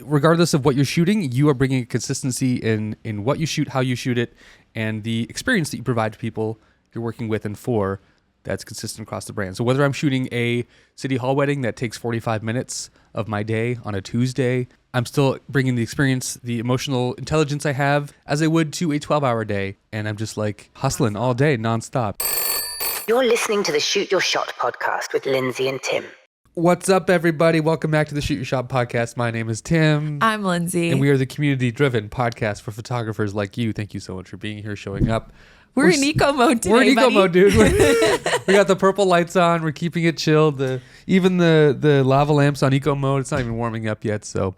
regardless of what you're shooting, you are bringing a consistency in what you shoot, how you shoot it, and the experience that you provide to people you're working with and for that's consistent across the brand. So whether I'm shooting a city hall wedding that takes 45 minutes of my day on a Tuesday, I'm still bringing the experience, the emotional intelligence I have as I would to a 12-hour day. And I'm just like hustling all day nonstop. You're listening to the Shoot Your Shot podcast with Lindsay and Tim. What's up, everybody? Welcome back to the Shoot Your Shot podcast. My name is Tim. I'm Lindsay. And we are the community-driven podcast for photographers like you. Thank you so much for being here, showing up. We're in eco mode today, We're in eco buddy. mode, dude. We got the purple lights on. We're keeping it chilled. Even the lava lamps on eco mode. It's not even warming up yet. So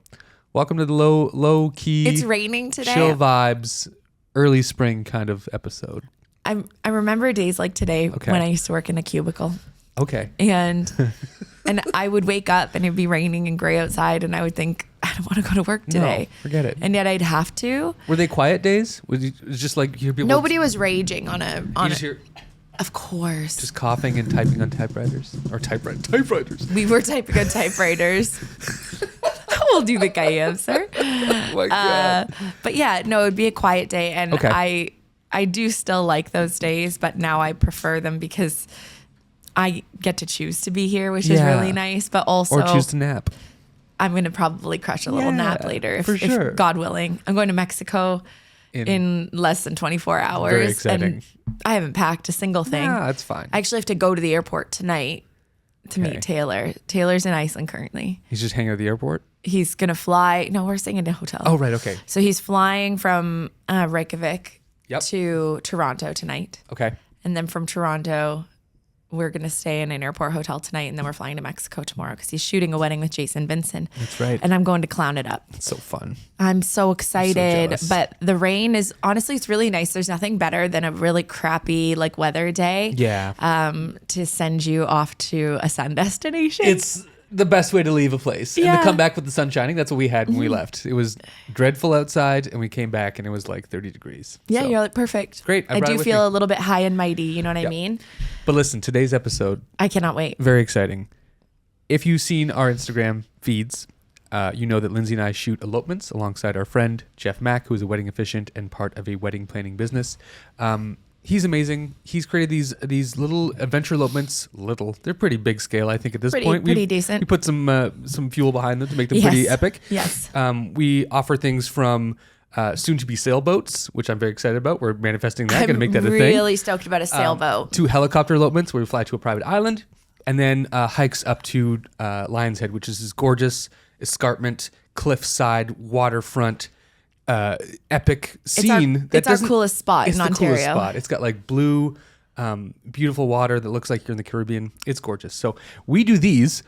welcome to the low key. It's raining today. Chill vibes, early spring kind of episode. I remember days like today when I used to work in a cubicle. Okay. And I would wake up and it'd be raining and gray outside and I would think, I don't want to go to work today. No, forget it. And yet I'd have to. Were they quiet days? Was it just like hear people? Nobody was raging on a. Hear, of course. just coughing and typing on typewriters or typewriters. We were typing on typewriters. We'll do the Gayam, sir. Oh my God. But yeah, no, it'd be a quiet day, and I do still like those days, but now I prefer them because I get to choose to be here, which is really nice. But also, or choose to nap. I'm going to probably crush a little nap later, if God willing. I'm going to Mexico in less than 24 hours. Very exciting. And I haven't packed a single thing. Yeah, that's fine. I actually have to go to the airport tonight to meet Taylor. Taylor's in Iceland currently. He's just hanging out at the airport? He's going to fly. No, we're staying in a hotel. Oh, right. Okay. So he's flying from Reykjavik Yep. to Toronto tonight. Okay. And then from Toronto, we're going to stay in an airport hotel tonight. And then we're flying to Mexico tomorrow because he's shooting a wedding with Jason Vincent. That's right. And I'm going to clown it up. It's so fun. I'm so excited. jealous. But the rain is, honestly, it's really nice. There's nothing better than a really crappy like weather day. Yeah. To send you off to a sun destination. It's the best way to leave a place. And to come back with the sun shining. That's what we had when we left. It was dreadful outside and we came back and it was like 30 degrees. Yeah, So, you're like, perfect. great. I I brought it do with feel me. a little bit high and mighty. You know what I mean? But listen, today's episode, I cannot wait. very exciting. If you've seen our Instagram feeds, you know that Lindsay and I shoot elopements alongside our friend, Jeff Mack, who is a wedding officiant and part of a wedding planning business. He's amazing. He's created these little adventure elopements. They're pretty big scale, I think, at this point. Pretty decent. We put some fuel behind them to make them pretty epic. Yes. We offer things from soon-to-be sailboats, which I'm very excited about. We're manifesting that, going to make that a thing. I'm really stoked about a sailboat. To helicopter elopements, where we fly to a private island, and then hikes up to Lion's Head, which is this gorgeous escarpment, cliffside, waterfront, epic scene. It's our coolest spot in Ontario. Coolest spot. It's got like blue, beautiful water that looks like you're in the Caribbean. It's gorgeous. So we do these,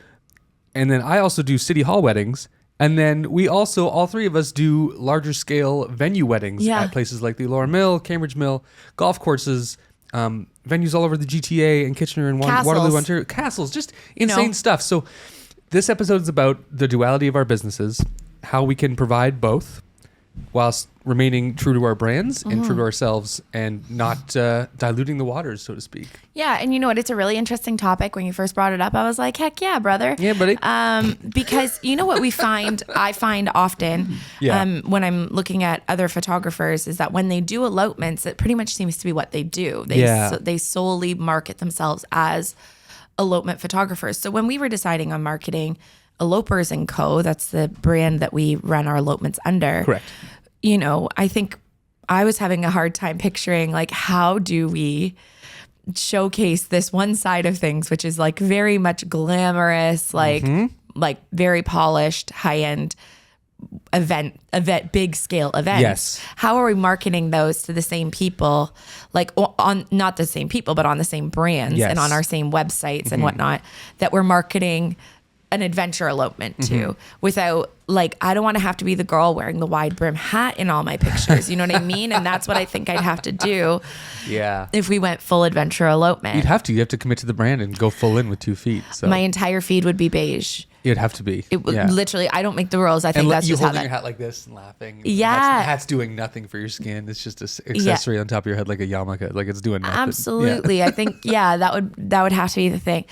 and then I also do city hall weddings, and then we also, all three of us, do larger scale venue weddings at places like the Laura Mill, Cambridge Mill, golf courses, venues all over the GTA and Kitchener and Waterloo, Ontario. Castles, just insane stuff. So this episode is about the duality of our businesses, how we can provide both, whilst remaining true to our brands and true to ourselves and not diluting the waters, so to speak. Yeah, and you know what? It's a really interesting topic. When you first brought it up, I was like, heck yeah, brother. Yeah, buddy. Because you know what I find often when I'm looking at other photographers is that when they do elopements, it pretty much seems to be what they do. They solely market themselves as elopement photographers. So when we were deciding on marketing Elopers & Co., that's the brand that we run our elopements under. Correct. You know, I think I was having a hard time picturing, like, how do we showcase this one side of things, which is like very much glamorous, like very polished, high-end event, big scale events. Yes. How are we marketing those to the same people, like on not the same people, but on the same brands and on our same websites and whatnot, that we're marketing an adventure elopement to, without, like, I don't want to have to be the girl wearing the wide brim hat in all my pictures. You know what I mean? And that's what I think I'd have to do. Yeah. If we went full adventure elopement. You have to commit to the brand and go full in with 2 feet. So my entire feed would be beige. It'd have to be. It would literally, I don't make the rules. I think and that's you just how holding that. your hat like this and laughing. Yeah. The hat's doing nothing for your skin. It's just an accessory on top of your head, like a yarmulke. Like, it's doing nothing. Absolutely. I think, that would have to be the thing.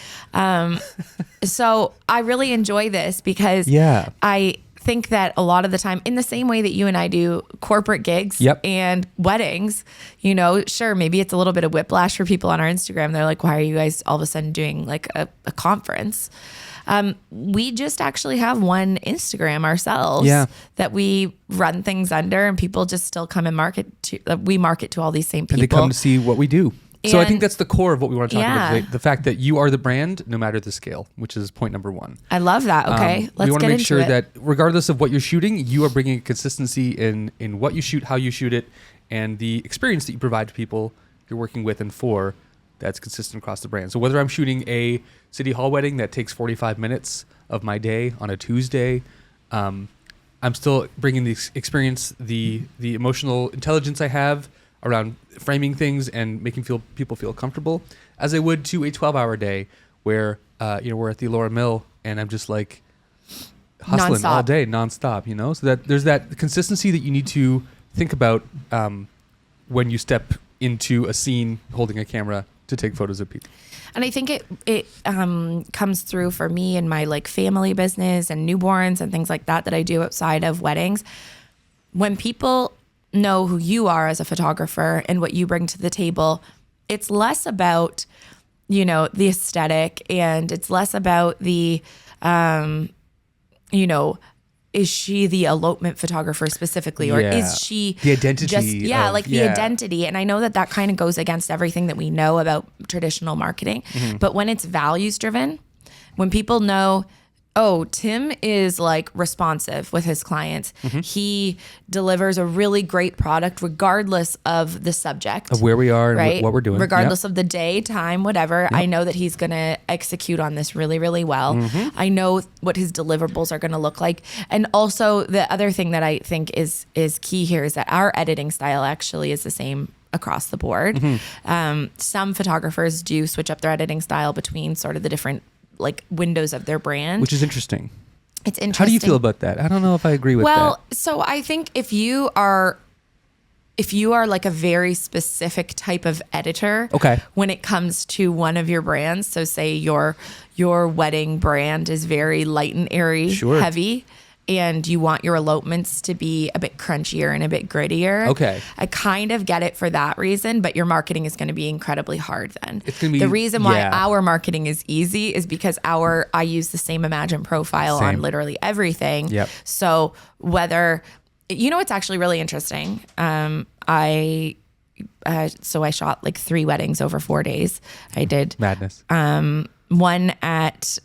So I really enjoy this because I think that a lot of the time, in the same way that you and I do corporate gigs and weddings, you know, sure, maybe it's a little bit of whiplash for people on our Instagram. They're like, why are you guys all of a sudden doing like a conference? We just actually have one Instagram ourselves that we run things under, and people just still come and we market to all these same people. And they come to see what we do. So I think that's the core of what we want to talk about today. The fact that you are the brand, no matter the scale, which is point number one. I love that. Okay, let's get into it. We want to make sure that regardless of what you're shooting, you are bringing consistency in what you shoot, how you shoot it, and the experience that you provide to people you're working with and for that's consistent across the brand. So whether I'm shooting a city hall wedding that takes 45 minutes of my day on a Tuesday, I'm still bringing the experience, the emotional intelligence I have around framing things and making people feel comfortable, as I would to a 12-hour day where we're at the Laura Mill and I'm just like hustling all day nonstop, you know. So that there's that consistency that you need to think about when you step into a scene holding a camera to take photos of people. And I think it comes through for me in my like family business and newborns and things like that I do outside of weddings. When people know who you are as a photographer and what you bring to the table, it's less about, you know, the aesthetic, and it's less about the, you know, is she the elopement photographer specifically, or is she the identity? The identity. And I know that kind of goes against everything that we know about traditional marketing, but when it's values driven, when people know, oh, Tim is like responsive with his clients. He delivers a really great product regardless of the subject. Of where we are and what we're doing. Regardless of the day, time, whatever. I know that he's going to execute on this really, really well. I know what his deliverables are going to look like. And also the other thing that I think is key here is that our editing style actually is the same across the board. Some photographers do switch up their editing style between sort of the different like windows of their brand, which is interesting. It's interesting. How do you feel about that? I don't know if I agree with that. Well, so I think if you are like a very specific type of editor, when it comes to one of your brands, so say your wedding brand is very light and airy, heavy, and you want your elopements to be a bit crunchier and a bit grittier. I kind of get it for that reason, but your marketing is going to be incredibly hard then. It's going to be, the reason why our marketing is easy is because I use the same Imagine profile on literally everything. So whether, you know, it's actually really interesting. I shot like 3 weddings over 4 days. I did madness. One at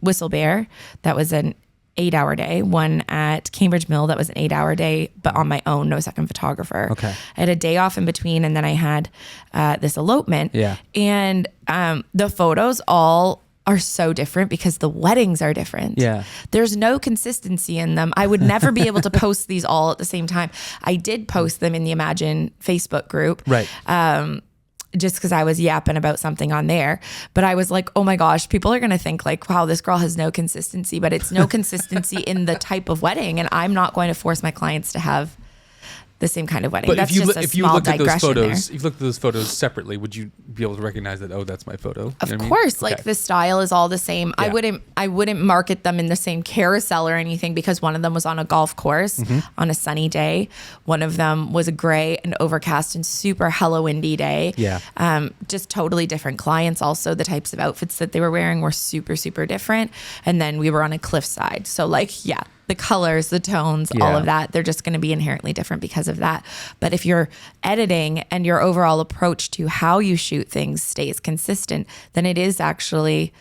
Whistle Bear, that was an 8-hour day. One at Cambridge Mill, that was an 8-hour day, but on my own, no second photographer. I had a day off in between, and then I had this elopement. And the photos all are so different because the weddings are different. There's no consistency in them. I would never be able to post these all at the same time. I did post them in the Imagine Facebook group. Just because I was yapping about something on there. But I was like, oh my gosh, people are going to think like, wow, this girl has no consistency, but it's no consistency in the type of wedding. And I'm not going to force my clients to have the same kind of wedding. But that's if you looked at those photos separately, would you be able to recognize that? Oh, that's my photo. Of course, like the style is all the same. I wouldn't market them in the same carousel or anything because one of them was on a golf course on a sunny day. One of them was a gray and overcast and super hello windy day. Just totally different clients. Also, the types of outfits that they were wearing were super, super different. And then we were on a cliffside. So the colors, the tones, all of that, they're just going to be inherently different because of that. But if you're editing and your overall approach to how you shoot things stays consistent, then it is actually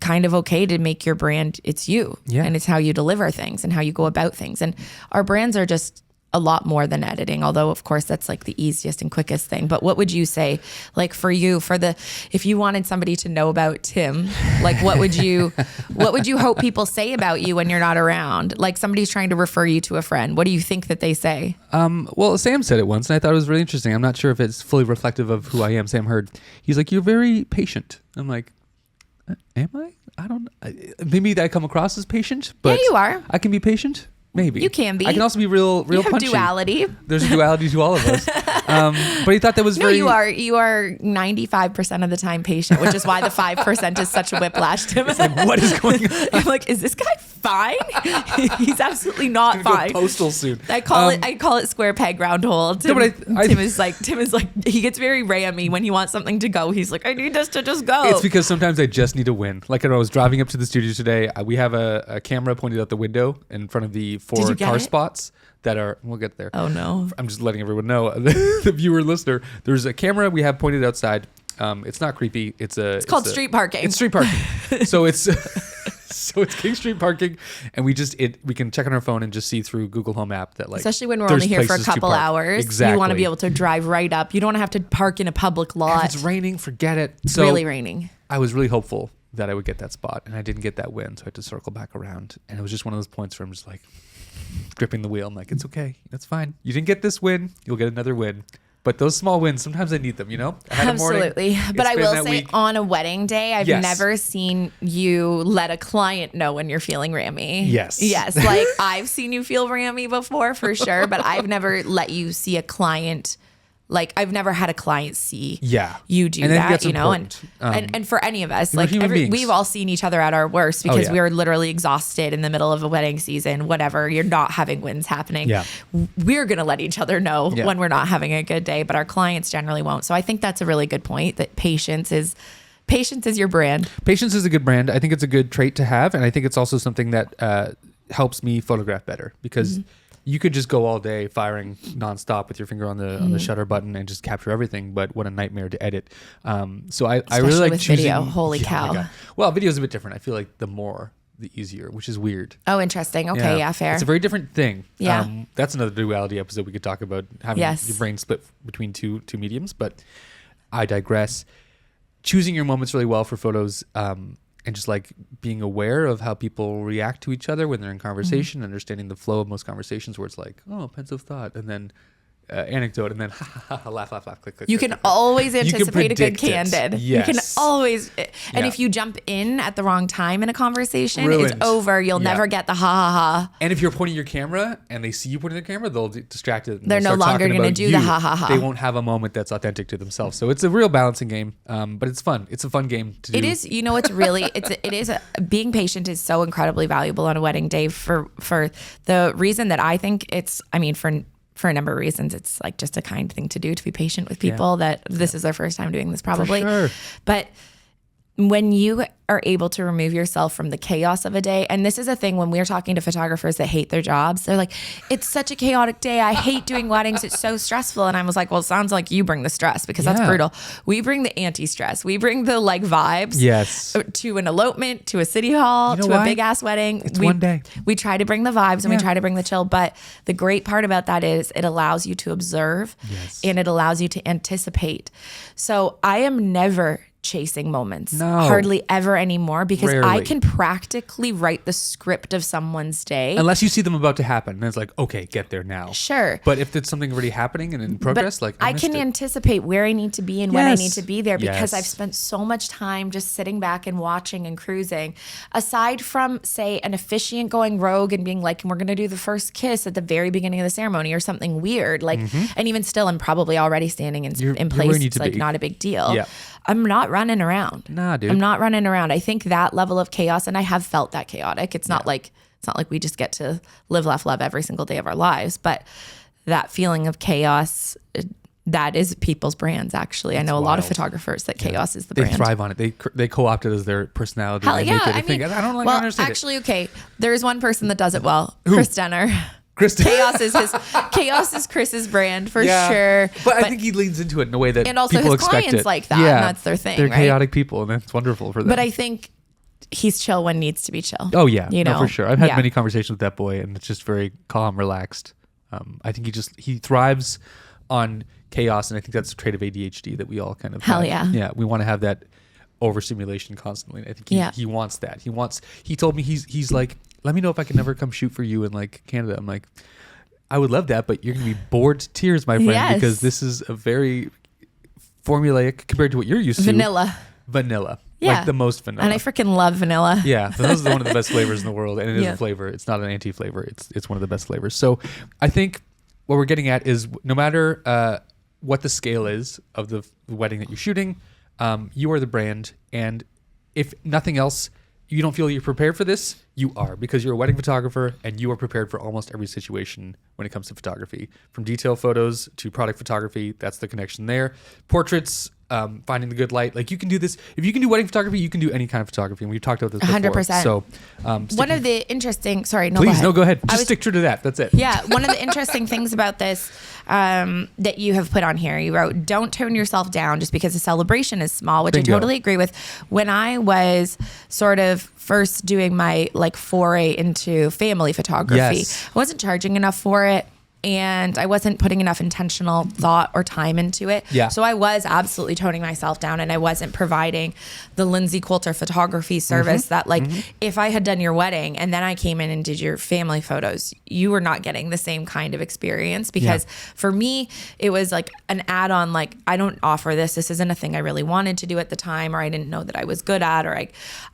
kind of okay to make your brand, it's you. And it's how you deliver things and how you go about things. And our brands are just a lot more than editing, although of course that's like the easiest and quickest thing. But what would you say, like for you, if you wanted somebody to know about Tim, like what would you hope people say about you when you're not around? Like somebody's trying to refer you to a friend. What do you think that they say? Well, Sam said it once and I thought it was really interesting. I'm not sure if it's fully reflective of who I am. Sam Heard. He's like, you're very patient. I'm like, am I? I don't know. Maybe I come across as patient, but yeah, you are. I can be patient. Maybe. You can be. I can also be real you have punchy. Duality. There's a duality to all of us. But he thought that was very. You are 95% of the time patient, which is why the 5% is such a whiplash to him. Like, what is going on? I'm like, is this guy fine? He's absolutely not fine. Go postal soon. I call it square peg round hole. Tim, Tim is like he gets very rammy when he wants something to go. He's like, I need this to just go. It's because sometimes I just need to win. Like, I was driving up to the studio today. We have a camera pointed out the window in front of the 4 car spots that are. We'll get there. Oh no! I'm just letting everyone know, the viewer listener. There's a camera we have pointed outside. It's not creepy. It's called street parking. It's street parking. So it's. So it's King Street parking, and we can check on our phone and just see through Google Home app that, like, especially when we're only here for a couple hours. Exactly. You want to be able to drive right up. You don't have to park in a public lot. If it's raining, forget it. It's really raining. I was really hopeful that I would get that spot, and I didn't get that win, so I had to circle back around. And it was just one of those points where I'm just like gripping the wheel. I'm like, it's okay, that's fine. You didn't get this win, you'll get another win. But those small wins, sometimes I need them, you know? I had Absolutely. But I will say, on a wedding day, I've never seen you let a client know when you're feeling rammy. Yes. Yes. Like, I've seen you feel rammy before, for sure, but I've never let you see a client. Like, I've never had a client see you do that, you know, and for any of us, like we've all seen each other at our worst because we are literally exhausted in the middle of a wedding season, whatever. You're not having wins happening. Yeah. We're going to let each other know when we're not having a good day, but our clients generally won't. So I think that's a really good point, that patience is your brand. Patience is a good brand. I think it's a good trait to have. And I think it's also something that helps me photograph better because you could just go all day firing nonstop with your finger on the shutter button and just capture everything. But what a nightmare to edit. So I really like with choosing video. Holy cow! Well, video is a bit different. I feel like the easier, which is weird. Oh, interesting. Okay, yeah, fair. It's a very different thing. Yeah, that's another duality episode we could talk about, having your brain split between two mediums. But I digress. Choosing your moments really well for photos. And just like being aware of how people react to each other when they're in conversation, understanding the flow of most conversations where it's like, oh, pensive thought, and then anecdote, and then laugh, click. You can always anticipate a good candid. Yes. You can always, and if you jump in at the wrong time in a conversation, it's over. You'll never get the ha. And if you're pointing your camera and they see you pointing the camera, they'll distract it. They're no longer going to do the ha. They won't have a moment that's authentic to themselves. So it's a real balancing game, but it's fun. It's a fun game to do. It is. You know, it's really being patient is so incredibly valuable on a wedding day for the reason that I think for a number of reasons, it's like just a kind thing to do, to be patient with people that this is their first time doing this probably. For sure. But when you are able to remove yourself from the chaos of a day, and this is a thing when we're talking to photographers that hate their jobs, they're like, it's such a chaotic day. I hate doing weddings. It's so stressful. And I was like, well, it sounds like you bring the stress because that's brutal. We bring the anti-stress. We bring the like vibes to an elopement, to a city hall, to a big ass wedding. It's one day. We try to bring the vibes and we try to bring the chill. But the great part about that is it allows you to observe and it allows you to anticipate. So I am never chasing moments. Hardly ever anymore, because I can practically write the script of someone's day. Unless you see them about to happen. And it's like, okay, get there now. Sure. But if it's something already happening and in progress, like I can anticipate where I need to be and when I need to be there, because I've spent so much time just sitting back and watching and cruising. Aside from, say, an officiant going rogue and being like, we're going to do the first kiss at the very beginning of the ceremony or something weird. Like, and even still, I'm probably already standing in place. It's like not a big deal. Yeah. I'm not running around. Nah, dude. I'm not running around. I think that level of chaos, and I have felt that chaotic. It's not like we just get to live, laugh, love every single day of our lives, but that feeling of chaos, that is people's brands. Actually, I know a lot of photographers that chaos is the brand. They thrive on it. They co-opt it as their personality. Hell yeah! I don't like understand actually, okay. There is one person that does it well. Chris Denner. Chaos is Chris's brand for sure. But I think he leans into it in a way that and also people his expect clients it. like that. And that's their thing. They're right? chaotic people, and that's wonderful for them. But I think he's chill when needs to be chill. Oh yeah, you know, for sure. I've had many conversations with that boy, and it's just very calm, relaxed. I think he thrives on chaos, and I think that's a trait of ADHD that we all kind of have. Yeah, we want to have that overstimulation constantly. And I think he wants that. He told me he's like, let me know if I can never come shoot for you in like Canada. I'm like, I would love that, but you're going to be bored to tears, my friend, because this is a very formulaic compared to what you're used to. Vanilla. Yeah. Like the most vanilla. And I freaking love vanilla. Yeah. Vanilla is one of the best flavors in the world. And it is a flavor. It's not an anti-flavor. It's one of the best flavors. So I think what we're getting at is no matter what the scale is of the wedding that you're shooting. You are the brand, and if nothing else, you don't feel you're prepared for this, you are, because you're a wedding photographer and you are prepared for almost every situation when it comes to photography. From detail photos to product photography, that's the connection there. Portraits, finding the good light. Like, you can do this. If you can do wedding photography, you can do any kind of photography. And we've talked about this before. 100%. So, one of the interesting, go ahead. Just stick true to that. That's it. Yeah. One of the interesting things about this that you have put on here, you wrote, don't tone yourself down just because the celebration is small, which Bingo. I totally agree with. When I was sort of first doing my like foray into family photography, Yes. I wasn't charging enough for it. And I wasn't putting enough intentional thought or time into it. Yeah. So I was absolutely toning myself down, and I wasn't providing the Lindsay Coulter photography service that, like, if I had done your wedding and then I came in and did your family photos, you were not getting the same kind of experience, because for me, it was like an add-on. Like, I don't offer this. This isn't a thing I really wanted to do at the time, or I didn't know that I was good at, or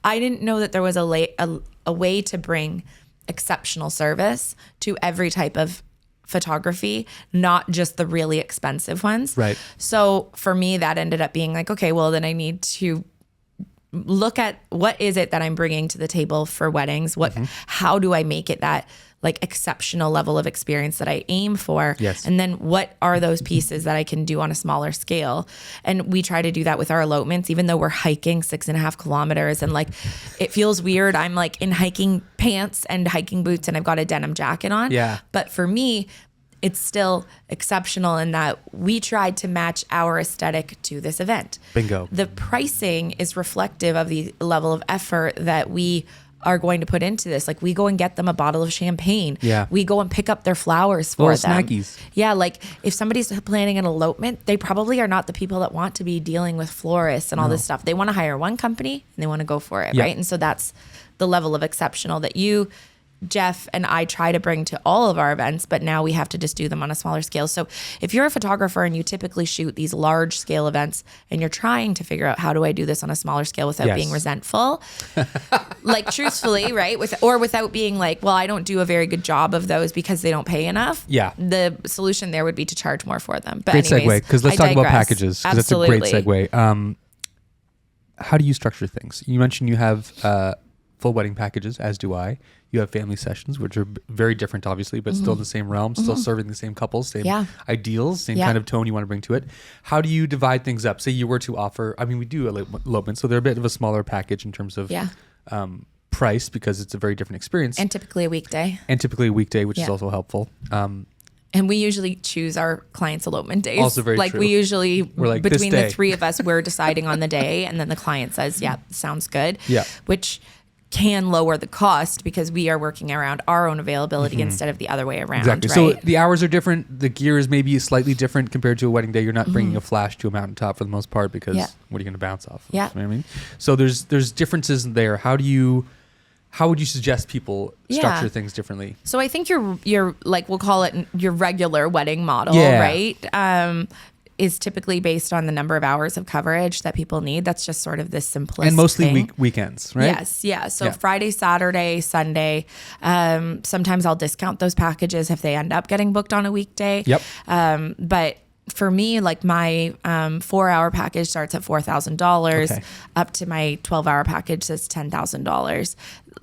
I didn't know that there was a way to bring exceptional service to every type of photography, not just the really expensive ones. Right. So for me, that ended up being like, okay, well, then I need to look at what is it that I'm bringing to the table for weddings? How do I make it that like exceptional level of experience that I aim for? Yes. And then what are those pieces that I can do on a smaller scale? And we try to do that with our elopements, even though we're hiking 6.5 kilometers, and like, it feels weird. I'm like in hiking pants and hiking boots, and I've got a denim jacket on. Yeah. But for me, it's still exceptional in that we tried to match our aesthetic to this event. Bingo. The pricing is reflective of the level of effort that we are going to put into this. Like, we go and get them a bottle of champagne. Yeah. We go and pick up their flowers for Little them. snackies. Yeah. Like, if somebody's planning an elopement, they probably are not the people that want to be dealing with florists and all this stuff. They want to hire one company and they want to go for it. Yeah. Right. And so that's the level of exceptional that you, Jeff, and I try to bring to all of our events, but now we have to just do them on a smaller scale. So if you're a photographer and you typically shoot these large scale events and you're trying to figure out, how do I do this on a smaller scale without being resentful? Like, truthfully, right? Without being like, well, I don't do a very good job of those because they don't pay enough. Yeah. The solution there would be to charge more for them. But Great anyways, segue, because let's I talk about digress. packages, because that's a great segue. How do you structure things? You mentioned you have full wedding packages, as do I. You have family sessions, which are very different, obviously, but still in the same realm, still serving the same couples, same ideals, same kind of tone you want to bring to it. How do you divide things up? Say you were to offer, I mean, we do elopement, so they're a bit of a smaller package in terms of price, because it's a very different experience. And typically a weekday. Which is also helpful. And we usually choose our clients' elopement days. Also very like, true. We're like, between this day. the three of us, we're deciding on the day, and then the client says, yeah, sounds good. Yeah. Which can lower the cost because we are working around our own availability instead of the other way around. Exactly. Right? So the hours are different. The gear is maybe slightly different compared to a wedding day. You're not bringing a flash to a mountaintop for the most part, because what are you going to bounce off of? Yeah. You know what I mean? So there's differences there. How would you suggest people structure things differently? So I think your like, we'll call it your regular wedding model, right? Is typically based on the number of hours of coverage that people need. That's just sort of the simplest and mostly thing. Weekends, right? Yes, yeah. So Friday, Saturday, Sunday. Sometimes I'll discount those packages if they end up getting booked on a weekday. Yep. But for me, like, my 4-hour package starts at $4,000 up to my 12-hour package is $10,000.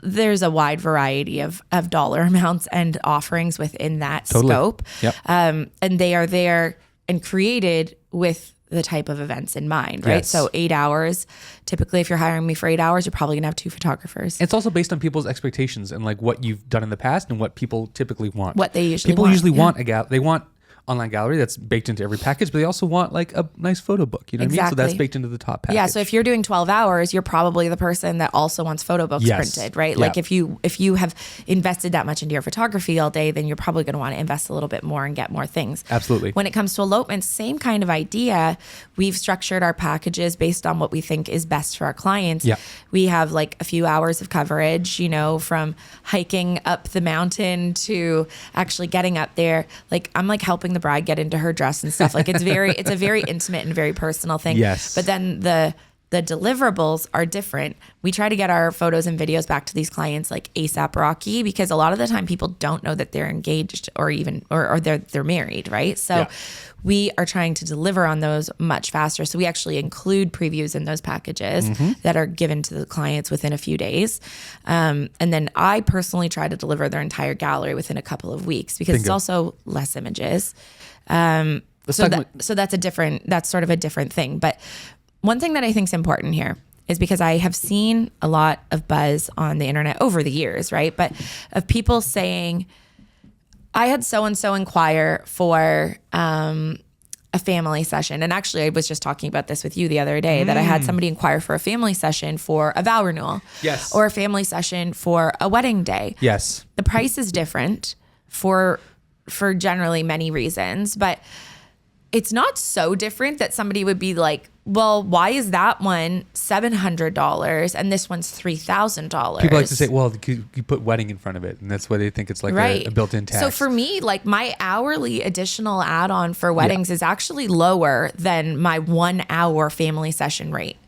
There's a wide variety of dollar amounts and offerings within that scope. Yep. And they are there and created with the type of events in mind, right? Yes. So 8 hours. Typically, if you're hiring me for 8 hours, you're probably gonna have 2 photographers. It's also based on people's expectations and like what you've done in the past and what people typically want. What they usually people want. usually want they want online gallery that's baked into every package, but they also want like a nice photo book. You know what I mean? So that's baked into the top package. Yeah. So if you're doing 12 hours, you're probably the person that also wants photo books printed, right? Yeah. Like, if you have invested that much into your photography all day, then you're probably going to want to invest a little bit more and get more things. Absolutely. When it comes to elopements, same kind of idea. We've structured our packages based on what we think is best for our clients. Yeah. We have like a few hours of coverage, from hiking up the mountain to actually getting up there. Like, I'm like helping the bride get into her dress and stuff. Like, it's a very intimate and very personal thing. Yes. But then the the deliverables are different. We try to get our photos and videos back to these clients like ASAP Rocky, because a lot of the time people don't know that they're engaged or they're married, right? So we are trying to deliver on those much faster. So we actually include previews in those packages that are given to the clients within a few days. And then I personally try to deliver their entire gallery within a couple of weeks, because it's also less images. So that's sort of a different thing. But one thing that I think is important here is because I have seen a lot of buzz on the internet over the years, right? But of people saying, I had so-and-so inquire for a family session. And actually, I was just talking about this with you the other day, that I had somebody inquire for a family session for a vow renewal. Yes. Or a family session for a wedding day. Yes. The price is different for generally many reasons, but it's not so different that somebody would be like, well, why is that one $700 and this one's $3,000? People like to say, well, you put wedding in front of it, and that's why they think it's like a built-in tax. So for me, like my hourly additional add-on for weddings is actually lower than my 1 hour family session rate.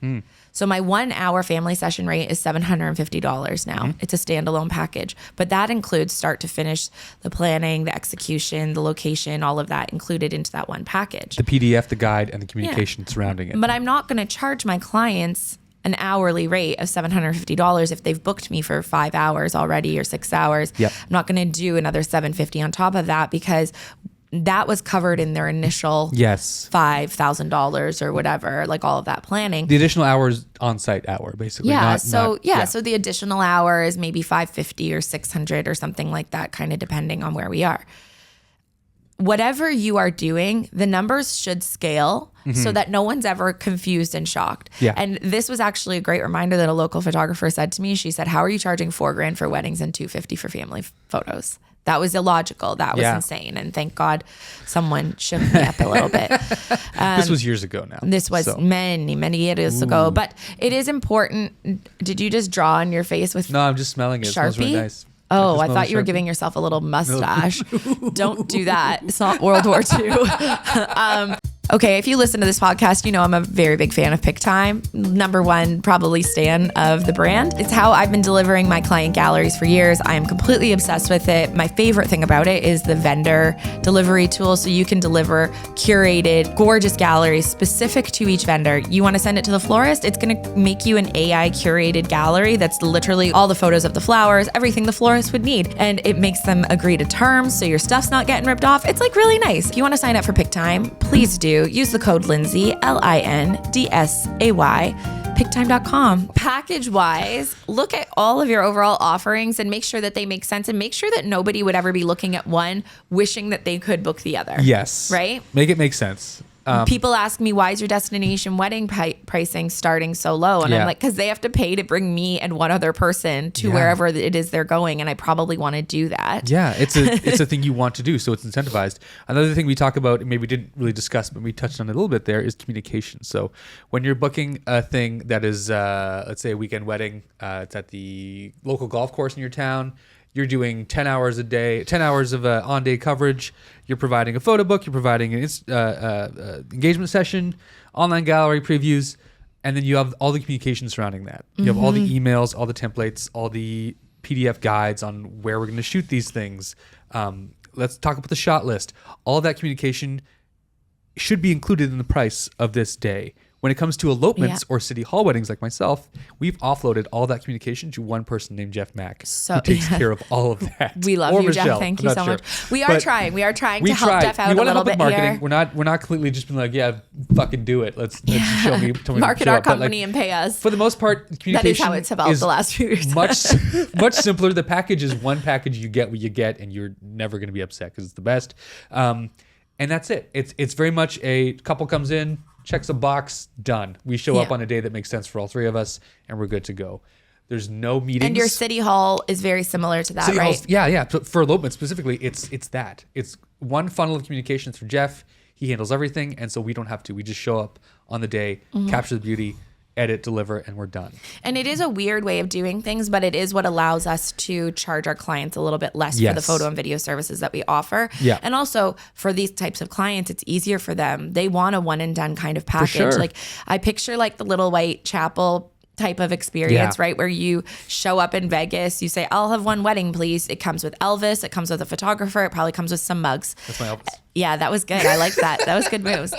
So my 1 hour family session rate is $750 now. It's a standalone package, but that includes start to finish, the planning, the execution, the location, all of that included into that one package. The PDF, the guide, and the communication surrounding it. But I'm not going to charge my clients an hourly rate of $750 if they've booked me for 5 hours already or 6 hours. I'm not going to do another $750 on top of that, because that was covered in their initial $5,000 or whatever, like all of that planning. The additional hours, on-site hour, basically. So the additional hour is maybe $550 or $600 or something like that, kind of depending on where we are. Whatever you are doing, the numbers should scale so that no one's ever confused and shocked. And this was actually a great reminder that a local photographer said to me. She said, how are you charging $4,000 for weddings and $250 for family photos? That was illogical. That was insane. And thank God someone shook me up a little bit. This was years ago now. This was many, many years ago. But it is important. Did you just draw on your face with No, I'm just smelling it. Sharpie? It smells really nice. Oh, I thought you were giving yourself a little mustache. Don't do that. It's not World War II. Okay, if you listen to this podcast, you know I'm a very big fan of Pick Time. Number one, probably stan of the brand. It's how I've been delivering my client galleries for years. I am completely obsessed with it. My favorite thing about it is the vendor delivery tool. So you can deliver curated, gorgeous galleries specific to each vendor. You want to send it to the florist? It's going to make you an AI curated gallery that's literally all the photos of the flowers, everything the florist would need. And it makes them agree to terms so your stuff's not getting ripped off. It's like really nice. If you want to sign up for Pick Time, please do. Use the code Lindsay, LINDSAY, picktime.com. Package wise, look at all of your overall offerings and make sure that they make sense, and make sure that nobody would ever be looking at one wishing that they could book the other. Yes. Right? Make it make sense. People ask me, why is your destination wedding pricing starting so low? And I'm like, because they have to pay to bring me and one other person to wherever it is they're going. And I probably want to do that. Yeah, it's a thing you want to do. So it's incentivized. Another thing we talk about, maybe we didn't really discuss, but we touched on it a little bit there, is communication. So when you're booking a thing that is, let's say a weekend wedding, it's at the local golf course in your town. You're doing 10 hours a day, 10 hours of on-day coverage. You're providing a photo book. You're providing an engagement session, online gallery previews, and then you have all the communication surrounding that. You have all the emails, all the templates, all the PDF guides on where we're going to shoot these things. Let's talk about the shot list. All of that communication should be included in the price of this day. When it comes to elopements or city hall weddings like myself, we've offloaded all that communication to one person named Jeff Mack, who takes care of all of that. We love you, Michelle. Jeff. Thank you so much. We are trying to help Jeff out a little bit here. We're not completely just being like, yeah, fucking do it. Let's show me. Market our company and pay us. For the most part, communication that is how it's developed the last few years. much simpler. The package is one package. You get what you get, and you're never going to be upset because it's the best. And that's it. It's very much a couple comes in, checks a box, done. We show up on a day that makes sense for all three of us, and we're good to go. There's no meetings. And your city hall is very similar to that, city right? Yeah. For elopement specifically, it's that. It's one funnel of communications for Jeff. He handles everything, and so we don't have to. We just show up on the day, capture the beauty, edit, deliver, and we're done. And it is a weird way of doing things, but it is what allows us to charge our clients a little bit less for the photo and video services that we offer. Yeah. And also for these types of clients, it's easier for them. They want a one and done kind of package. For sure. Like I picture like the little white chapel type of experience, right? Where you show up in Vegas, you say, I'll have one wedding, please. It comes with Elvis. It comes with a photographer. It probably comes with some mugs. That's my Elvis. Yeah, that was good. I like that. That was good moves.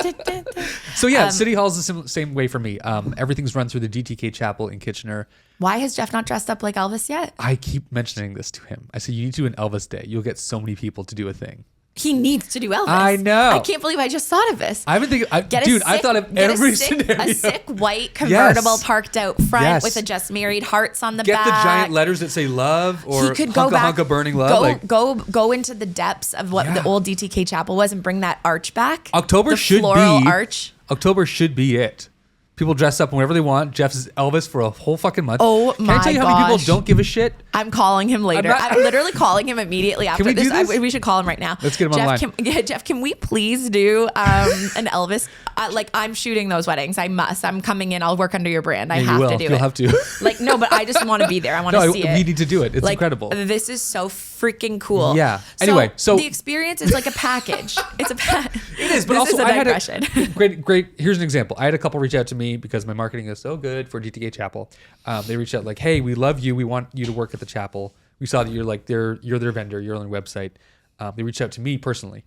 So yeah, City Hall is the same way for me. Everything's run through the DTK Chapel in Kitchener. Why has Jeff not dressed up like Elvis yet? I keep mentioning this to him. I said, you need to do an Elvis day. You'll get so many people to do a thing. He needs to do Elvis. I know. I can't believe I just thought of this. I've been thinking, I thought of every scenario. A sick white convertible parked out front with a just married hearts on the back. Get the giant letters that say love or he could go back, hunka burning love. Go into the depths of what the old DTK chapel was and bring that arch back. October should floral arch. October should be it. People dress up whenever they want. Jeff's Elvis for a whole fucking month. Oh my gosh. Can I tell you how many people don't give a shit? I'm calling him later. I'm literally calling him immediately after this. We should call him right now. Let's get him online. Jeff, can we please do an Elvis? I'm shooting those weddings. I must. I'm coming in. I'll work under your brand. I have to do it. You'll have to. No, but I just want to be there. I want to see it. We need to do it. It's incredible. This is so freaking cool. Yeah. Anyway, so the experience is like a package. It's a package. It is, but this also is a digression. great. Here's an example. I had a couple reach out to me because my marketing is so good for DTK Chapel. They reached out like, hey, we love you. We want you to work at the chapel. We saw that you're their vendor. You're on their website. They reached out to me personally.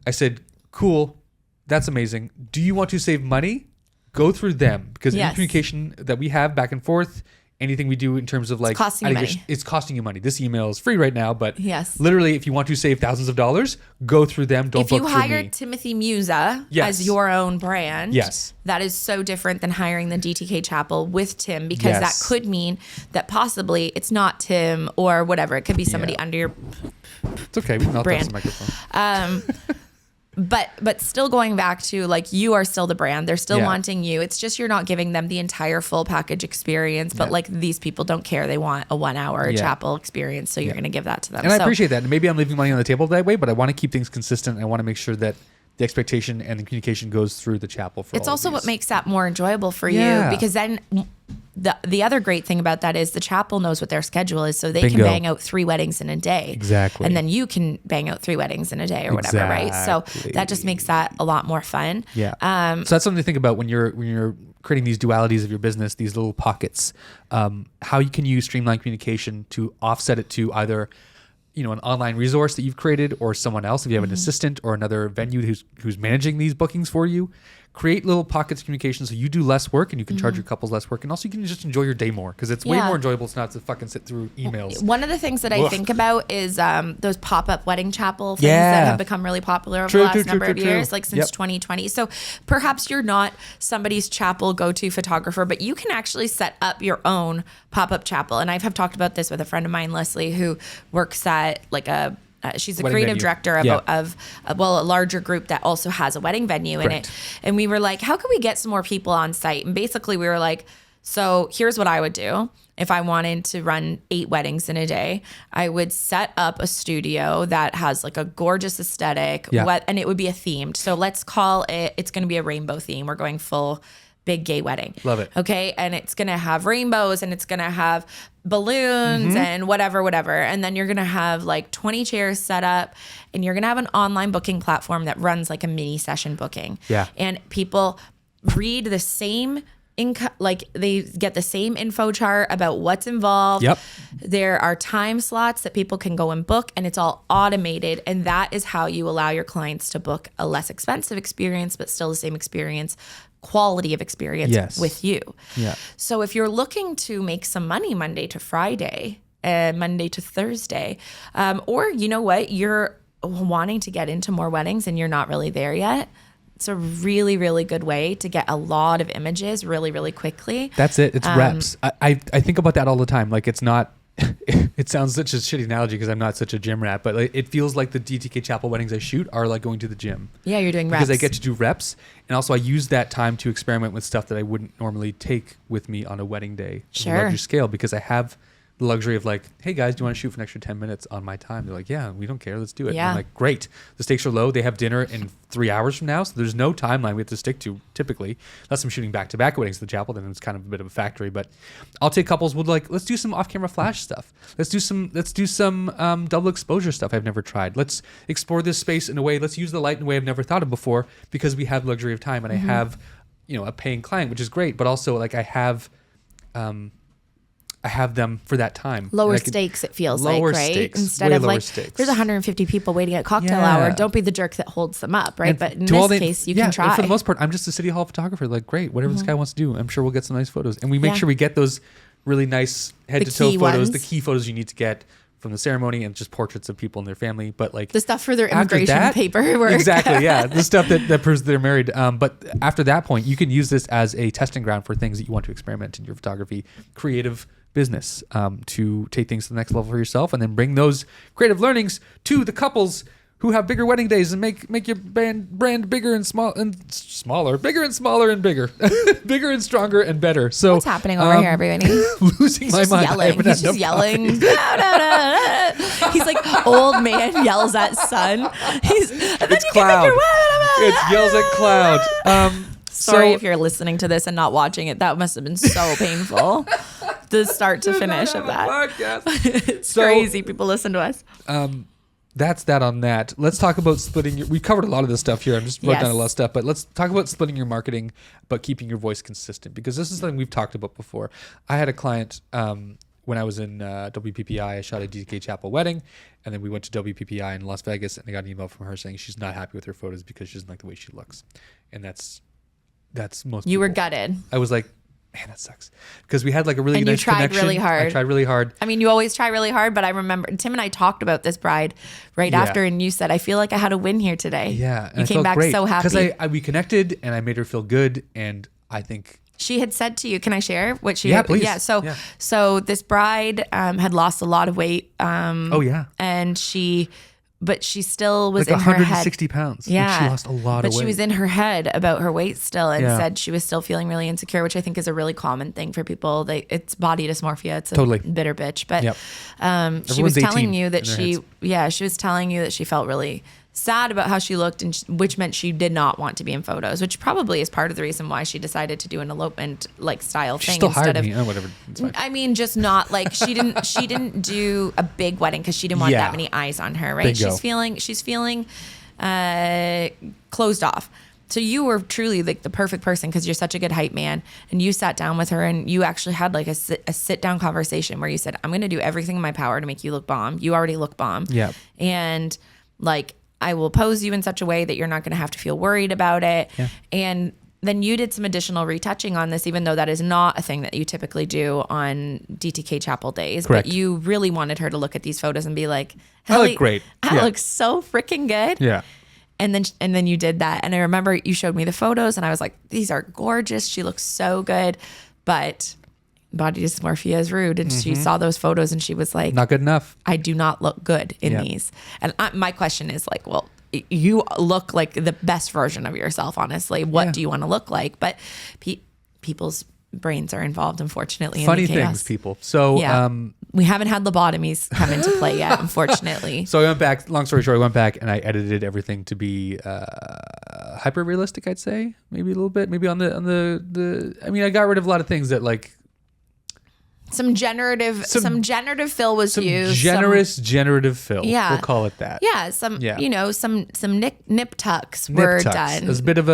I said, cool. That's amazing. Do you want to save money? Go through them because any communication that we have back and forth, anything we do in terms of like, it's costing you money. This email is free right now, but literally, if you want to save thousands of dollars, go through them. Don't book through me. If you hire Timothy Musa as your own brand, that is so different than hiring the DTK Chapel with Tim because that could mean that possibly it's not Tim or whatever. It could be somebody under your It's okay. We can all touch the microphone. But still going back to like you are still the brand. They're still wanting you. It's just you're not giving them the entire full package experience. But like these people don't care. They want a 1 hour chapel experience. So you're going to give that to them. And I appreciate that. And maybe I'm leaving money on the table that way, but I want to keep things consistent. I want to make sure that the expectation and the communication goes through the chapel for it's also what makes that more enjoyable for you because then the other great thing about that is the chapel knows what their schedule is, so they can bang out 3 weddings in a day. Exactly. And then you can bang out 3 weddings in a day or whatever, right? So that just makes that a lot more fun. Yeah. So that's something to think about when you're creating these dualities of your business, these little pockets, how you can use Streamline communication to offset it to either an online resource that you've created or someone else, if you have an assistant or another venue who's managing these bookings for you. Create little pockets of communication so you do less work and you can charge your couples less work, and also you can just enjoy your day more because it's way more enjoyable to not to fucking sit through emails. One of the things that I think about is those pop-up wedding chapel things that have become really popular over the last number of years, like since 2020. So perhaps you're not somebody's chapel go-to photographer, but you can actually set up your own pop-up chapel. And I have talked about this with a friend of mine, Leslie, who works at like a she's a creative director of a larger group that also has a wedding venue in it. And we were like, how can we get some more people on site? And basically we were like, so here's what I would do. If I wanted to run 8 weddings in a day, I would set up a studio that has like a gorgeous aesthetic and it would be a themed. So let's call it's going to be a rainbow theme. We're going full big gay wedding. Love it. Okay. And it's going to have rainbows and it's going to have balloons and whatever. And then you're going to have like 20 chairs set up and you're going to have an online booking platform that runs like a mini session booking. Yeah. And people read the same they get the same info chart about what's involved. Yep. There are time slots that people can go and book and it's all automated. And that is how you allow your clients to book a less expensive experience, but still the same experience, quality of experience with you. Yeah. So if you're looking to make some money Monday to Friday, Monday to Thursday, or you know what, you're wanting to get into more weddings and you're not really there yet, it's a really, really good way to get a lot of images really, really quickly. That's it. It's reps. I think about that all the time. Like it's not, it sounds such a shitty analogy because I'm not such a gym rat, but like, it feels like the DTK Chapel weddings I shoot are like going to the gym. Yeah, you're doing reps. Because I get to do reps. And also I use that time to experiment with stuff that I wouldn't normally take with me on a wedding day. Sure. On a larger scale because I have the luxury of like, hey guys, do you want to shoot for an extra 10 minutes on my time? They're like, yeah, we don't care. Let's do it. Yeah. And I'm like, great. The stakes are low. They have dinner in 3 hours from now. So there's no timeline we have to stick to typically, unless I'm shooting back-to-back weddings at the chapel. Then it's kind of a bit of a factory, but I'll take couples with like, let's do some off-camera flash stuff. Let's do some double exposure stuff I've never tried. Let's explore this space in a way. Let's use the light in a way I've never thought of before because we have luxury of time and I have, a paying client, which is great, but also like I have them for that time. Lower stakes, it feels like, right? Stakes, instead of like, stakes. there's 150 people waiting at cocktail hour. Don't be the jerk that holds them up, right? And but in this case, you can try. And for the most part, I'm just a city hall photographer. Like, great, whatever this guy wants to do, I'm sure we'll get some nice photos. And we make sure we get those really nice head-to-toe photos, the key photos you need to get from the ceremony, and just portraits of people and their family. But like the stuff for their immigration paperwork. Exactly, yeah. The stuff that proves they're married. But after that point, you can use this as a testing ground for things that you want to experiment in your photography, creative business, to take things to the next level for yourself, and then bring those creative learnings to the couples who have bigger wedding days and make your brand bigger and smaller, bigger and smaller and bigger, bigger and stronger and better. So what's happening over here, everybody? Losing my mind. He's just yelling. He's like old man yells at son. It's cloud. It yells at cloud. Sorry if you're listening to this and not watching it. That must have been so painful. The start to finish of that. It's crazy. People listen to us. That's that on that. Let's talk about splitting we covered a lot of this stuff here. I'm just wrote down a lot of stuff, but let's talk about splitting your marketing, but keeping your voice consistent, because this is something we've talked about before. I had a client, when I was in WPPI, I shot a DTK Chapel wedding, and then we went to WPPI in Las Vegas, and I got an email from her saying she's not happy with her photos because she doesn't like the way she looks. And that's most You people. were gutted. I was like, man, that sucks. Because we had like a really nice connection. And you tried really hard. I tried really hard. I mean, you always try really hard, but I remember Tim and I talked about this bride right after, and you said, I feel like I had a win here today. Yeah. You came back so happy. Because we connected, and I made her feel good, and I think... She had said to you, can I share what she... Yeah, please. Yeah, so this bride had lost a lot of weight. And but she still was like in her head. 160 pounds. Yeah. Like she lost a lot of weight. But she was in her head about her weight still, and said she was still feeling really insecure, which I think is a really common thing for people. It's body dysmorphia. It's a bitter bitch. But she was telling you that she was telling you that she felt really sad about how she looked, and which meant she did not want to be in photos, which probably is part of the reason why she decided to do an elopement like style thing still instead hired of me. Oh, whatever. I mean, just not like she didn't do a big wedding because she didn't want that many eyes on her, right? Bingo. She's feeling closed off. So you were truly like the perfect person because you're such a good hype man, and you sat down with her and you actually had like a sit down conversation where you said, I'm going to do everything in my power to make you look bomb. You already look bomb. Yeah. And like, I will pose you in such a way that you're not going to have to feel worried about it. Yeah. And then you did some additional retouching on this, even though that is not a thing that you typically do on DTK Chapel days. Correct. But you really wanted her to look at these photos and be like, I look great. That looks so freaking good. Yeah. And then you did that. And I remember you showed me the photos and I was like, these are gorgeous. She looks so good. But body dysmorphia is rude. And she saw those photos and she was like, not good enough. I do not look good in these. And my question is like, well, you look like the best version of yourself, honestly. What do you want to look like? But people's brains are involved, unfortunately. Funny in the chaos. things, people. So we haven't had lobotomies come into play yet, unfortunately. So I went back, long story short, I went back and I edited everything to be hyper realistic, I'd say. Maybe a little bit. Maybe on the I mean, I got rid of a lot of things that like some generative fill was used. Generative fill. Yeah. We'll call it that. Yeah. Some nip tucks were done. It was a bit of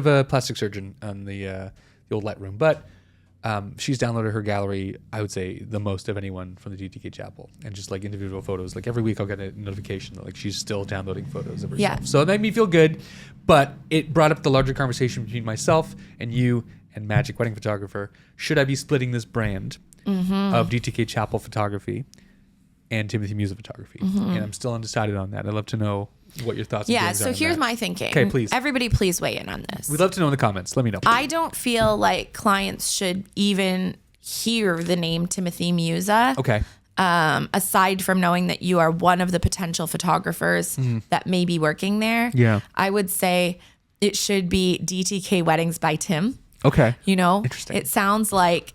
a plastic surgeon on the old Lightroom, but she's downloaded her gallery, I would say, the most of anyone from the DTK Chapel, and just like individual photos. Like every week I'll get a notification that like she's still downloading photos of herself. Yeah. So it made me feel good, but it brought up the larger conversation between myself and you and Magic Wedding Photographer. Should I be splitting this brand of DTK Chapel Photography and Timothy Music Photography? And I'm still undecided on that. I'd love to know what your thoughts are. So here's my thinking. Okay, please. Everybody please weigh in on this. We'd love to know in the comments. Let me know. I don't feel like clients should even hear the name Timothy Musa. Okay. Aside from knowing that you are one of the potential photographers that may be working there. Yeah. I would say it should be DTK Weddings by Tim. Okay. You know, Interesting. it sounds like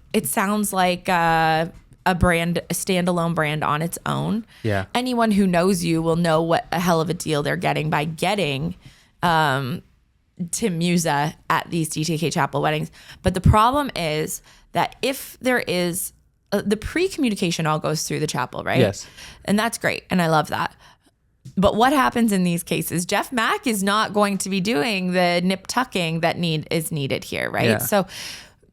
a a standalone brand on its own. Yeah. Anyone who knows you will know what a hell of a deal they're getting by getting Tim Musa at these DTK Chapel weddings. But the problem is that if there is the pre-communication all goes through the chapel, right? Yes. And that's great. And I love that. But what happens in these cases? Jeff Mack is not going to be doing the nip tucking that is needed here, right? Yeah. So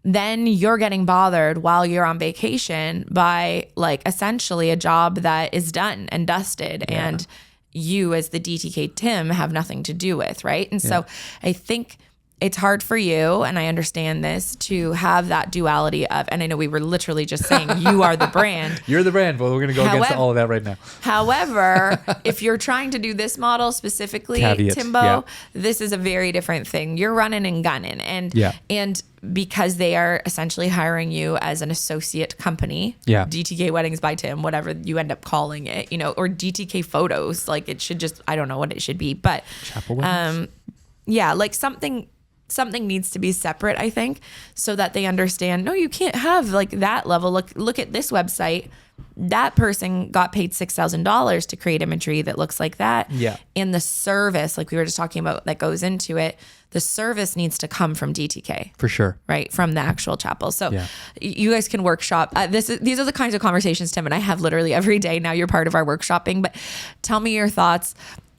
then you're getting bothered while you're on vacation by like essentially a job that is done and dusted and you as the DTK Tim have nothing to do with, right? And so I think it's hard for you, and I understand this, to have that duality of, and I know we were literally just saying you are the brand. You're the brand. Well, we're going to go against all of that right now. However, if you're trying to do this model specifically, Caveat, Timbo, this is a very different thing. You're running and gunning. And because they are essentially hiring you as an associate company, DTK Weddings by Tim, whatever you end up calling it, or DTK Photos, like it should just, I don't know what it should be, but Chapel weddings. Like something needs to be separate, I think, so that they understand, no, you can't have like that level. Look at this website. That person got paid $6,000 to create imagery that looks like that. Yeah. And the service, like we were just talking about, that goes into it, the service needs to come from DTK. For sure. Right? From the actual chapel. So you guys can workshop. These are the kinds of conversations Tim and I have literally every day. Now you're part of our workshopping, but tell me your thoughts.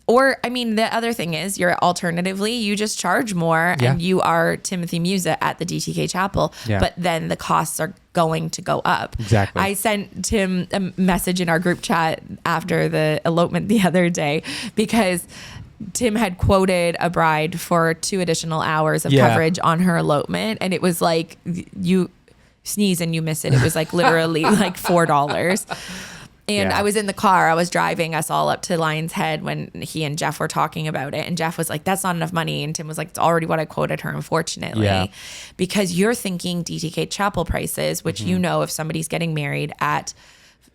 Or, I mean, the other thing is you just charge more and you are Timothy Musa at the DTK Chapel, but then the costs are going to go up. Exactly. I sent Tim a message in our group chat after the elopement the other day because Tim had quoted a bride for 2 additional hours of coverage on her elopement. And it was like, you sneeze and you miss it. It was like literally like $4. And I was in the car. I was driving us all up to Lion's Head when he and Jeff were talking about it. And Jeff was like, that's not enough money. And Tim was like, it's already what I quoted her, unfortunately. Yeah. Because you're thinking DTK Chapel prices, which if somebody's getting married at,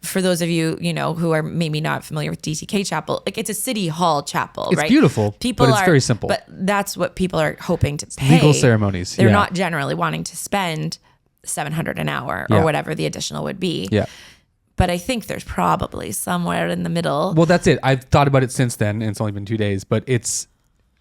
for those of you, who are maybe not familiar with DTK Chapel, like it's a city hall chapel, right? It's beautiful, but it's very simple. But that's what people are hoping to pay. Legal ceremonies. They're not generally wanting to spend $700 an hour or whatever the additional would be. Yeah. But I think there's probably somewhere in the middle. Well, that's it. I've thought about it since then, and it's only been 2 days. But it's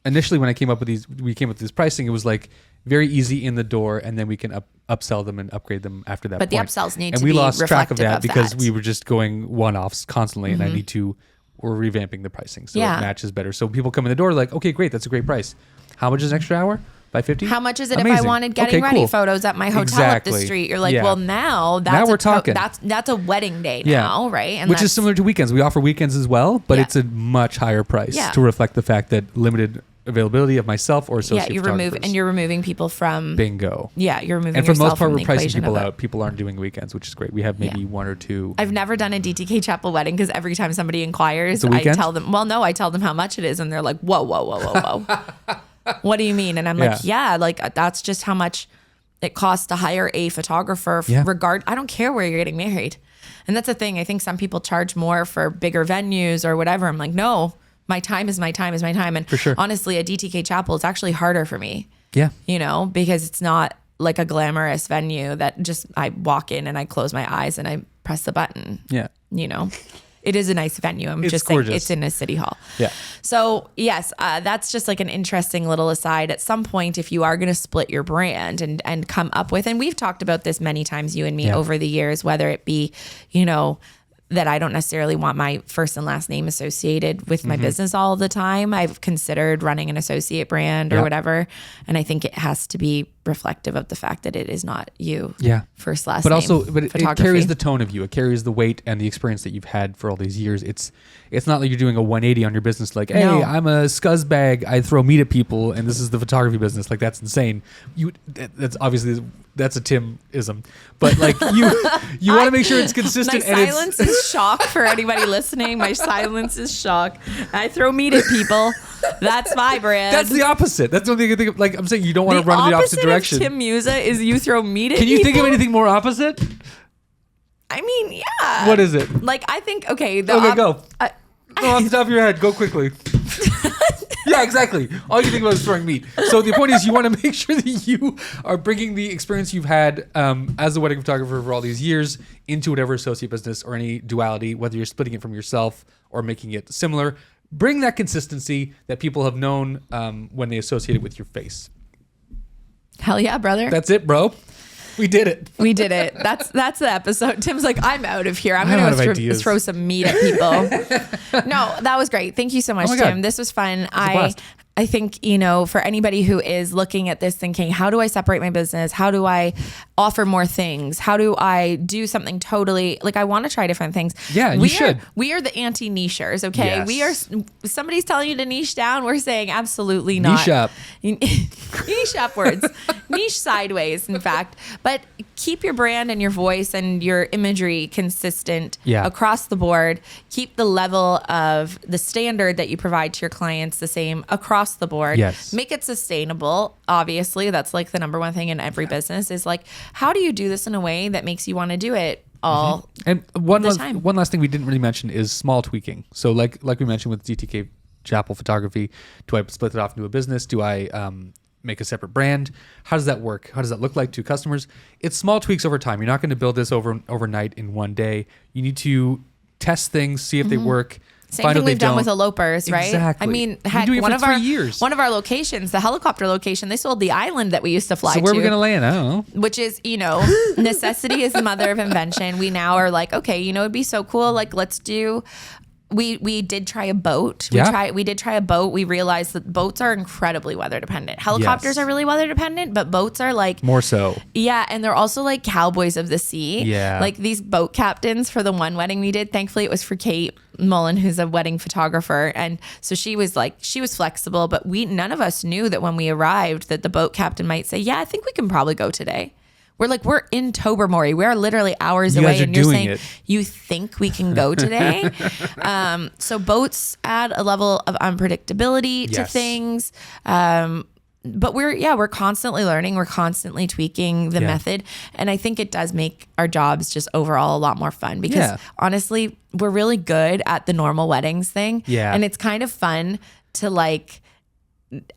initially when we came up with this pricing, it was like very easy in the door, and then we can upsell them and upgrade them after that. But point. The upsells need and to be reflective. And we lost track of that of because that. we were just going one-offs constantly, and we're revamping the pricing so it matches better. So people come in the door like, okay, great, that's a great price. How much is an extra hour? By 50? How much is it Amazing. if I wanted getting ready photos at my hotel up the street? You're like, well, now we're talking. That's a wedding day now, right? And which is similar to weekends. We offer weekends as well, but it's a much higher price to reflect the fact that limited availability of myself or associate you're removing people from bingo. Yeah, you're removing. And for the most yourself part, from we're the pricing equation people of it. out. People aren't doing weekends, which is great. We have maybe 1 or 2. I've never done a DTK Chapel wedding because every time somebody inquires, I tell them, I tell them how much it is, and they're like, whoa. What do you mean? And I'm like, that's just how much it costs to hire a photographer. I don't care where you're getting married. And that's the thing. I think some people charge more for bigger venues or whatever. I'm like, no, my time is my time is my time. And for sure. Honestly, a DTK Chapel is actually harder for me. Yeah. Because it's not like a glamorous venue that just I walk in and I close my eyes and I press the button. Yeah. It is a nice venue. I'm just gorgeous. saying it's in a city hall. Yeah. So yes, that's just like an interesting little aside. At some point, if you are going to split your brand and come up with, and we've talked about this many times, you and me over the years, whether it be, that I don't necessarily want my first and last name associated with my business all the time. I've considered running an associate brand or whatever. And I think it has to be reflective of the fact that it is not you. Yeah. First, last but name. Also, it carries the tone of you. It carries the weight and the experience that you've had for all these years. It's not like you're doing a 180 on your business. Like, hey, I'm a scuzzbag. I throw meat at people, and this is the photography business. Like, that's insane. That's obviously that's a Tim-ism. But like you want to make sure it's consistent. My silence is shock for anybody listening. My silence is shock. I throw meat at people. That's my brand. That's the opposite. That's the only thing I think of. Like, I'm saying you don't want to run in the opposite direction. Tim Musa is you throw meat at people. Can you people? think of anything more opposite? I mean, yeah. What is it? Like, I think, okay. Go. Go off the top of your head. Go quickly. Yeah, exactly. All you think about is throwing meat. So the point is, you want to make sure that you are bringing the experience you've had as a wedding photographer for all these years into whatever associate business or any duality, whether you're splitting it from yourself or making it similar. Bring that consistency that people have known when they associate it with your face. Hell yeah, brother. That's it, bro. We did it. We did it. That's the episode. Tim's like, I'm out of here. I'm going to throw some meat at people. No, that was great. Thank you so much, Tim. God. This was fun. I think, for anybody who is looking at this thinking, how do I separate my business? How do I offer more things? How do I do something totally, I want to try different things. Yeah, you should. We are the anti-nichers, okay? Yes. Somebody's telling you to niche down. We're saying absolutely not. Niche up. Niche upwards. Niche sideways, in fact. But keep your brand and your voice and your imagery consistent across the board. Keep the level of the standard that you provide to your clients the same across the board. Yes. Make it sustainable. Obviously, that's the number one thing in every business is how do you do this in a way that makes you want to do it all and one last thing we didn't really mention is small tweaking. So like we mentioned with DTK Chapel Photography, do I split it off into a business? Do I make a separate brand? How does that work? How does that look like to customers? It's small tweaks over time. You're not going to build this overnight in one day. You need to test things, see if they work. Same thing we've done with elopers, right? Exactly. I mean, heck, one of our locations, the helicopter location, they sold the island that we used to fly to. So where are we going to land? I don't know. Which is, necessity is the mother of invention. We now are okay, it'd be so cool. Let's do. We did try a boat. We did try a boat. We realized that boats are incredibly weather dependent. Helicopters are really weather dependent, but boats are more so. Yeah, and they're also cowboys of the sea. Yeah. These boat captains for the one wedding we did. Thankfully, it was for Kate Mullen, who's a wedding photographer, and so she was flexible. But none of us knew that when we arrived that the boat captain might say, "Yeah, I think we can probably go today." We're in Tobermory. We're literally hours away, and you're saying you think we can go today. So boats add a level of unpredictability to things. But we're constantly learning. We're constantly tweaking the method, and I think it does make our jobs just overall a lot more fun because honestly, we're really good at the normal weddings thing. Yeah, and it's kind of fun to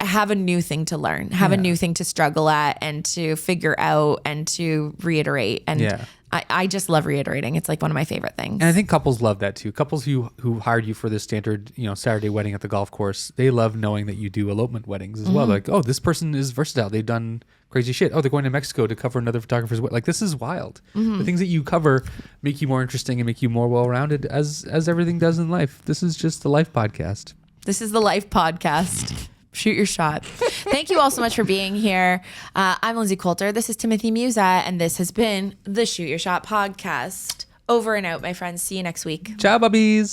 have a new thing to learn, have a new thing to struggle at and to figure out and to reiterate. And I just love reiterating. It's one of my favorite things. And I think couples love that too. Couples who hired you for this standard, Saturday wedding at the golf course, they love knowing that you do elopement weddings as well. Oh, this person is versatile. They've done crazy shit. Oh, they're going to Mexico to cover another photographer's wedding. This is wild. The things that you cover make you more interesting and make you more well-rounded as everything does in life. This is just the life podcast. This is the life podcast. Shoot your shot. Thank you all so much for being here. I'm Lindsay Coulter. This is Timothy Musa, and this has been the Shoot Your Shot podcast. Over and out, my friends. See you next week. Ciao, bubbies.